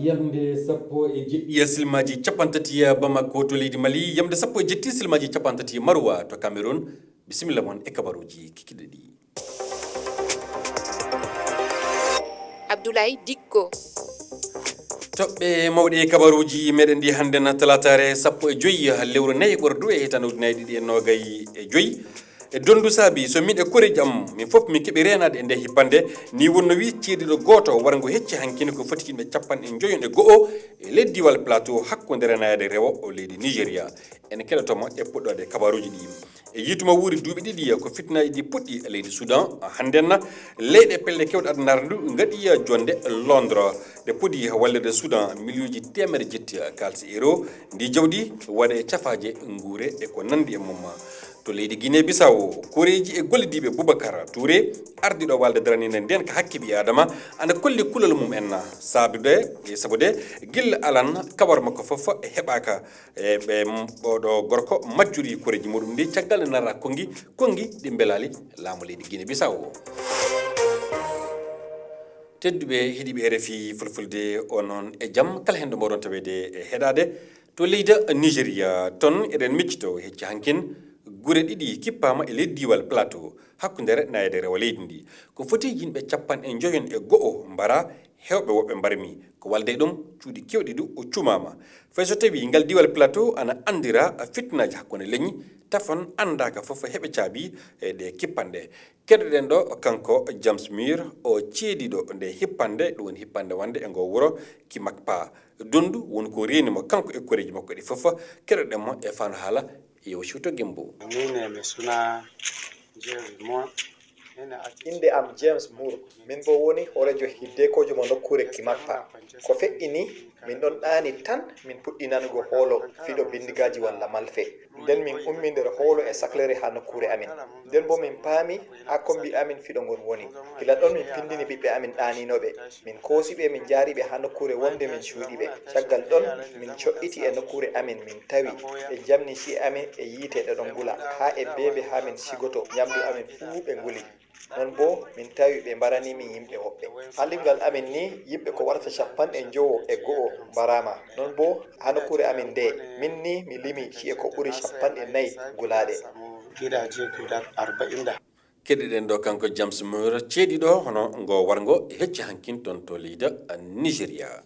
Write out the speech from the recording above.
yamde sappo e jeɗɗi silmaji capantati Bamako to leydi Mali yamde sappo e jetti silmaji capantati Marwa to Cameroon bisimilla mon e kabaruji kikiɗe ɗi. Abdoulaye Dikko toɓɓe mawɗe kabaruji meɗen ɗi hande na talatare sappo e joyyi lewru nayyi ɓordu e hitanawde nayyi ɗiɗi e nogay e joyyi e dondu saabi so min e koreji am min fof min keeɓi renade e nde hippande ni wonno wi ceeɗiɗo goto wargo hecci hankine ko foti yimɓe capanɗe joyon e go'o e leydi diwal plateau hakkude renade rewo o leydi Nigéria ene keɗotomo e puɗɗode kabaruji ɗi e yituma wuuri duuɓi ɗiɗi ko fitnaji ɗi puɗɗi e leydi Soudan handenna leyɗe pelle kewɗe aduna ndu gaɗi jonde Londres ɗe puɗɗi wallede Soudan milliuji temedde jetti kalse euro ndi jawdi waɗa e cafaje guure e ko nandi e mum to leydi Guinée Bissau koreji e gollidiɓe Boubacar Touré ardiɗo walde daraninde nden ko hakke ɓi adama ana kolli kulal mum en sabude gilla alan kabar makko foof heɓaka e ɓe oɗo gorko majjuri koreji muɗum ndi caggal ne narra kongi ɗi belali laamu leydi Guinée Bissau tedduɓe heeɗiɓe RFI fulfulde onon e jaam kala hen ɗo mboɗon tawede e heɗade to leydi Nigéria ton eɗen miccito hecci hankin gure ɗiɗi kippama e leydi diwal plateau hakkudere nayede rewa leydi ndi ko foti yimɓe capanɗe joyon e go'o mbara hewɓe woɓɓe mbarmi ko walde ɗum cuuɗi kewɗi du o cumama fay so tawi ngal diwal plateau ana andira fitnaji hakkude leñi tafan andaka foof heɓe caabi e ɗe kippanɗe keɗoɗen ɗo kanko James Mur o ceediɗo nde hippande ɗum woni hippande wande e ngo wuro Kimakpa dondu woni ko renimo kanko e koreji makko ɗi foof keɗoɗenmo e fano haala yo Siwto Gembo. Inde am James Moore min bo woni horejo hiddekojo mo nokkure Kimakpa ko fe'ini min ɗon ɗaani tan min puɗɗi nanugo hoolo fiɗo bindigaji walla malfe nden min ummi nder hoolo e saclere ha nokkure amin nden bo min paami ha kombi amin fiɗo ngon woni gila ɗon min pindini ɓiɓɓe amin ɗaninoɓe min koosiɓe min jaariɓe ha nokkure wonde min cuuɗiɓe caggal ɗon min co'iti e nokkure amin min tawi ɓe jamni ci amin e yiite ɗe ɗon ngula ha e beebe ha min sigoto ñamdu amin fuu ɓe nguli non bo min tawi ɓe mbaranimin yimɓe woɓɓe hallingal amin ni yimɓe ko warata capanɗe jowo e go'o mbarama non bo ha nokkure amin nde min ni mi limi ci'e ko ɓuri capanɗe nayyi gulaɗe keɗiɗen ɗo kanko James Mur ceeɗiɗo hono ngo wargo hecci hankin toon to leydi Nigéria.